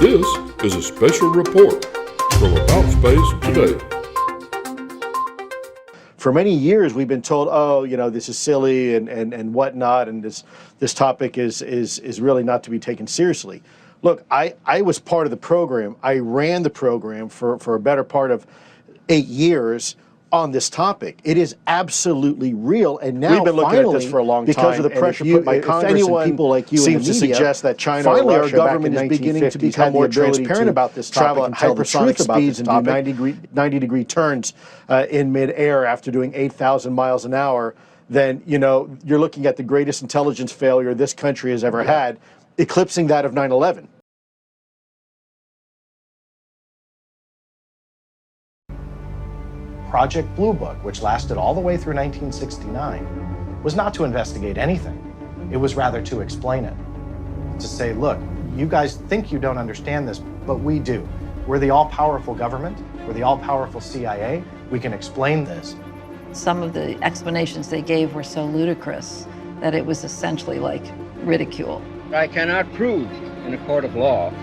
This is a special report from About Space Today. For many years, we've been told, oh, you know, this is silly and whatnot, and this topic is really not to be taken seriously. Look, I was part of the program. I ran the program for a better part of 8 years on this topic. It is absolutely real, and now we've been looking at this for a long time because of the pressure put by Congress and people like you seems to suggest that China finally or Russia our government is beginning to become more transparent about this topic and tell the truth about this topic. And do 90-degree turns in midair after doing 8,000 miles an hour, then you know you're looking at the greatest intelligence failure this country has ever had, eclipsing that of 9/11. Project Blue Book, which lasted all the way through 1969, was not to investigate anything. It was rather to explain it. To say, look, you guys think you don't understand this, but we do. We're the all-powerful government. We're the all-powerful CIA. We can explain this. Some of the explanations they gave were so ludicrous that it was essentially like ridicule. I cannot prove in a court of law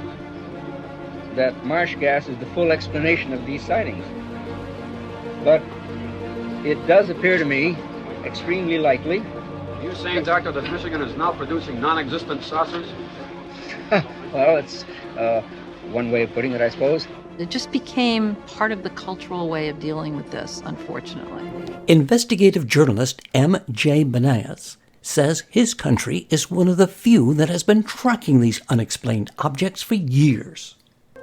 that marsh gas is the full explanation of these sightings. But it does appear to me extremely likely. You're saying, Doctor, that Michigan is now producing non-existent saucers? Well, it's one way of putting it, I suppose. It just became part of the cultural way of dealing with this, unfortunately. Investigative journalist M.J. Benaez says his country is one of the few that has been tracking these unexplained objects for years.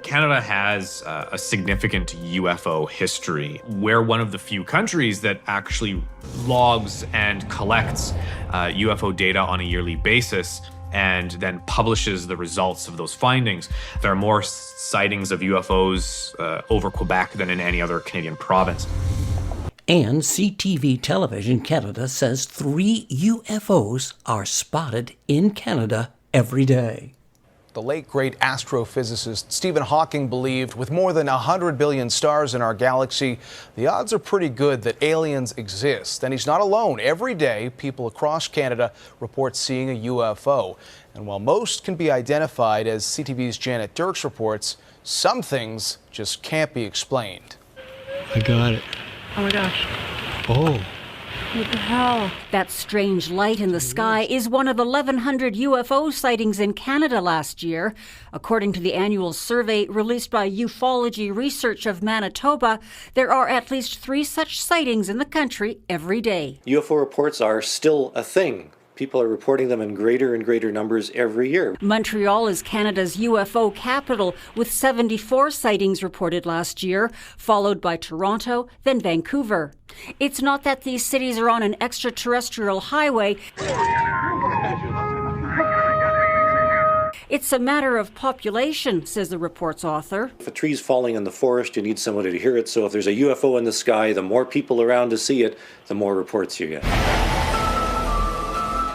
Canada has a significant UFO history. We're one of the few countries that actually logs and collects UFO data on a yearly basis and then publishes the results of those findings. There are more sightings of UFOs over Quebec than in any other Canadian province. And CTV Television Canada says 3 UFOs are spotted in Canada every day. The late great astrophysicist Stephen Hawking believed with more than 100 billion stars in our galaxy, the odds are pretty good that aliens exist. And he's not alone. Every day, people across Canada report seeing a UFO. And while most can be identified, as CTV's Janet Dirks reports, some things just can't be explained. I got it. Oh my gosh. Oh. What the hell? That strange light in the sky is one of 1,100 UFO sightings in Canada last year. According to the annual survey released by Ufology Research of Manitoba, there are at least 3 such sightings in the country every day. UFO reports are still a thing. People are reporting them in greater and greater numbers every year. Montreal is Canada's UFO capital, with 74 sightings reported last year, followed by Toronto, then Vancouver. It's not that these cities are on an extraterrestrial highway. It's a matter of population, says the report's author. If a tree's falling in the forest, you need somebody to hear it. So if there's a UFO in the sky, the more people around to see it, the more reports you get.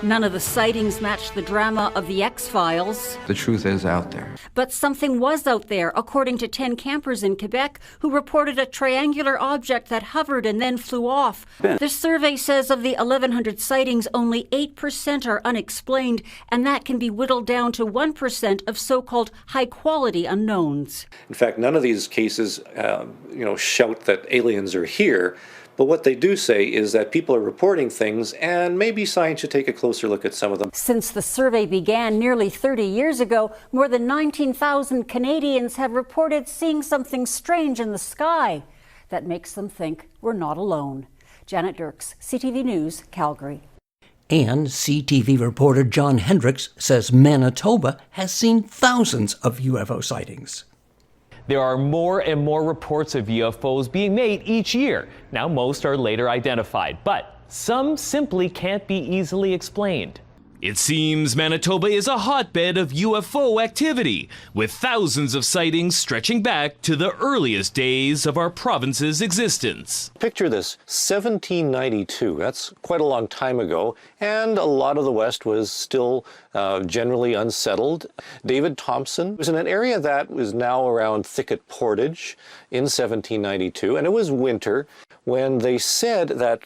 None of the sightings match the drama of the X-Files. The truth is out there. But something was out there, according to 10 campers in Quebec who reported a triangular object that hovered and then flew off. The survey says of the 1,100 sightings, only 8% are unexplained, and that can be whittled down to 1% of so-called high-quality unknowns. In fact, none of these cases, shout that aliens are here. But what they do say is that people are reporting things, and maybe science should take a closer look at some of them. Since the survey began nearly 30 years ago, more than 19,000 Canadians have reported seeing something strange in the sky that makes them think we're not alone. Janet Dirks, CTV News, Calgary. And CTV reporter John Hendricks says Manitoba has seen thousands of UFO sightings. There are more and more reports of UFOs being made each year. Now, most are later identified, but some simply can't be easily explained. It seems Manitoba is a hotbed of UFO activity, with thousands of sightings stretching back to the earliest days of our province's existence. Picture this, 1792, that's quite a long time ago, and a lot of the West was still generally unsettled. David Thompson was in an area that was now around Thicket Portage in 1792, and it was winter, when they said that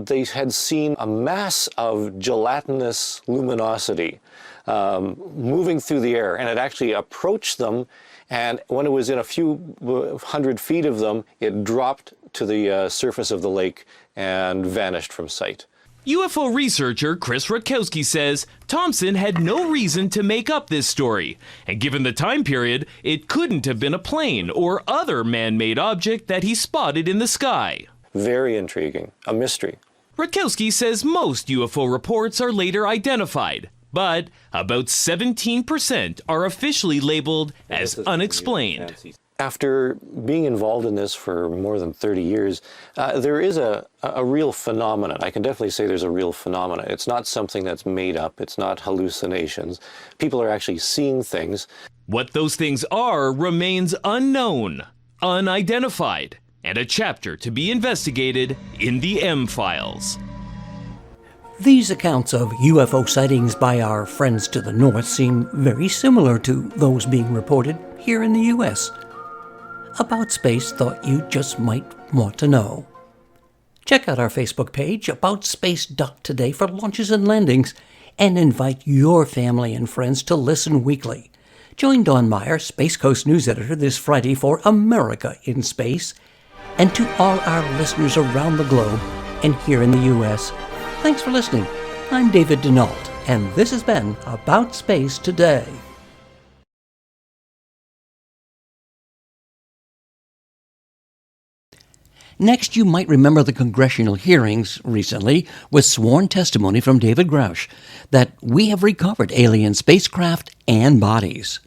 they had seen a mass of gelatinous luminosity moving through the air, and it actually approached them, and when it was in a few hundred feet of them, it dropped to the surface of the lake and vanished from sight. UFO researcher Chris Rutkowski says Thompson had no reason to make up this story, and given the time period, it couldn't have been a plane or other man-made object that he spotted in the sky. Very intriguing, a mystery. Rutkowski says most UFO reports are later identified, but about 17% are officially labeled as unexplained. After being involved in this for more than 30 years, there is a real phenomenon. I can definitely say there's a real phenomenon. It's not something that's made up. It's not hallucinations. People are actually seeing things. What those things are remains unknown, unidentified, and a chapter to be investigated in the M-Files. These accounts of UFO sightings by our friends to the north seem very similar to those being reported here in the U.S. About Space thought you just might want to know. Check out our Facebook page, aboutspace.today, for launches and landings, and invite your family and friends to listen weekly. Join Don Meyer, Space Coast News Editor, this Friday for America in Space. And to all our listeners around the globe and here in the U.S., thanks for listening. I'm David Denault, and this has been About Space Today. Next, you might remember the congressional hearings recently with sworn testimony from David Grush that we have recovered alien spacecraft and bodies.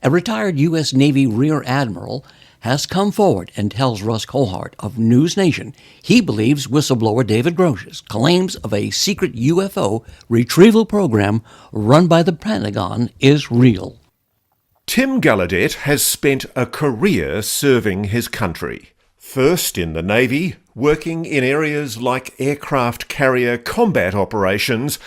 A retired U.S. Navy Rear Admiral has come forward and tells Russ Cohart of News Nation he believes whistleblower David Grush's claims of a secret UFO retrieval program run by the Pentagon is real. Tim Gallaudet has spent a career serving his country. First in the Navy, working in areas like aircraft carrier combat operations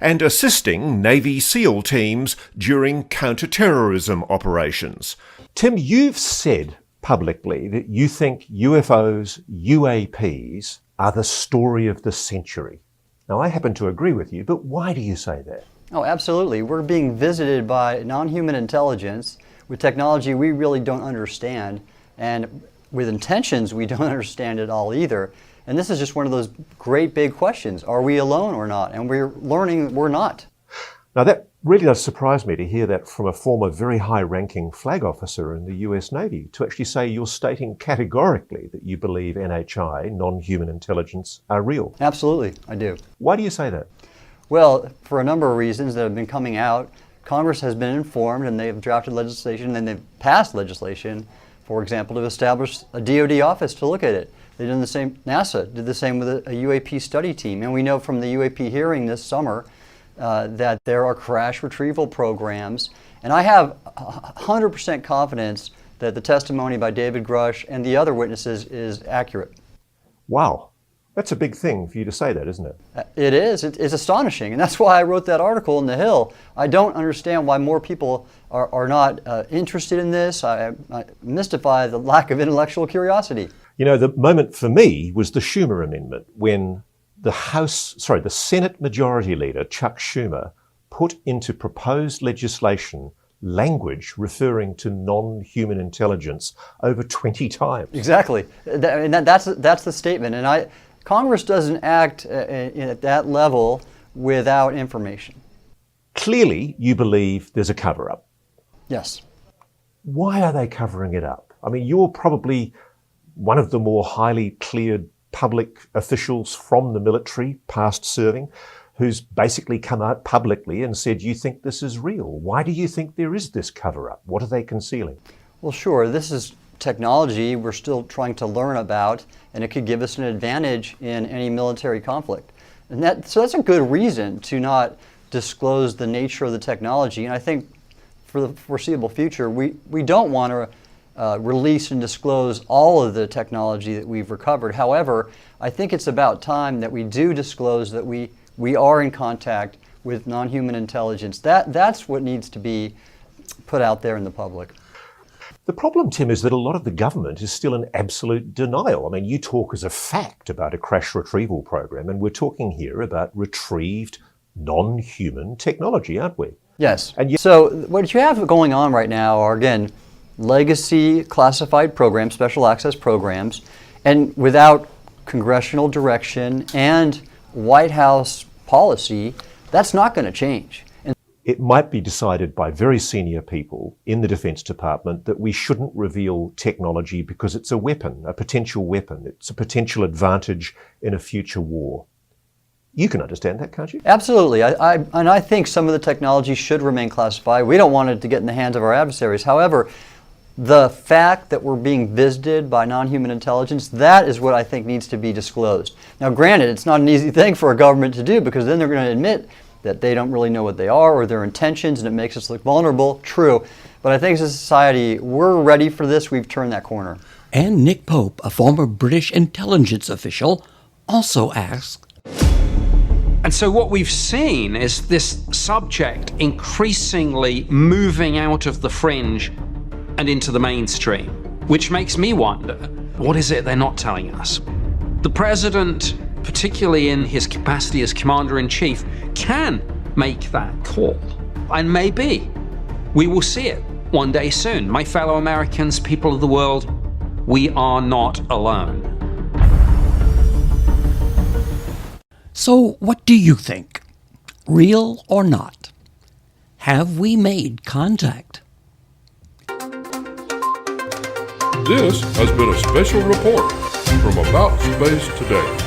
and assisting Navy SEAL teams during counter-terrorism operations. Tim, you've said publicly that you think UFOs, UAPs, are the story of the century. Now, I happen to agree with you, but why do you say that? Oh, absolutely. We're being visited by non-human intelligence with technology we really don't understand, and with intentions we don't understand at all either. And this is just one of those great big questions. Are we alone or not? And we're learning we're not. Now that really does surprise me to hear that from a former very high-ranking flag officer in the US Navy, to actually say you're stating categorically that you believe NHI, non-human intelligence, are real. Absolutely, I do. Why do you say that? Well, for a number of reasons that have been coming out. Congress has been informed and they've drafted legislation and they've passed legislation, for example, to establish a DoD office to look at it. They've done the same, NASA did the same with a UAP study team. And we know from the UAP hearing this summer that there are crash retrieval programs. And I have 100% confidence that the testimony by David Grush and the other witnesses is accurate. Wow. That's a big thing for you to say that, isn't it? It is. It's astonishing. And that's why I wrote that article in The Hill. I don't understand why more people are not interested in this. I mystify the lack of intellectual curiosity. You know, the moment for me was the Schumer Amendment, when the Senate Majority Leader, Chuck Schumer, put into proposed legislation language referring to non-human intelligence over 20 times. Exactly. That's the statement. And Congress doesn't act at that level without information. Clearly, you believe there's a cover-up. Yes. Why are they covering it up? I mean, you're probably one of the more highly cleared public officials from the military, past serving, who's basically come out publicly and said, you think this is real. Why do you think there is this cover-up? What are they concealing? Well, sure. This is technology we're still trying to learn about, and it could give us an advantage in any military conflict. And so that's a good reason to not disclose the nature of the technology. And I think for the foreseeable future, we don't want to release and disclose all of the technology that we've recovered. However, I think it's about time that we do disclose that we are in contact with non-human intelligence. That's what needs to be put out there in the public. The problem, Tim, is that a lot of the government is still in absolute denial. I mean, you talk as a fact about a crash retrieval program, and we're talking here about retrieved non-human technology, aren't we? Yes. So what you have going on right now are, again, legacy classified programs, special access programs, and without congressional direction and White House policy, that's not going to change. It might be decided by very senior people in the Defense Department that we shouldn't reveal technology because it's a weapon, a potential weapon. It's a potential advantage in a future war. You can understand that, can't you? Absolutely. I think some of the technology should remain classified. We don't want it to get in the hands of our adversaries. However, the fact that we're being visited by non-human intelligence, that is what I think needs to be disclosed. Now, granted, it's not an easy thing for a government to do because then they're going to admit that they don't really know what they are or their intentions, and it makes us look vulnerable. True. But I think as a society, we're ready for this. We've turned that corner. And Nick Pope, a former British intelligence official, also asked, and so what we've seen is this subject increasingly moving out of the fringe and into the mainstream, which makes me wonder, what is it they're not telling us? The president, particularly in his capacity as commander-in-chief, can make that call. And maybe we will see it one day soon. My fellow Americans, people of the world, we are not alone. So what do you think? Real or not? Have we made contact? This has been a special report from About Space Today.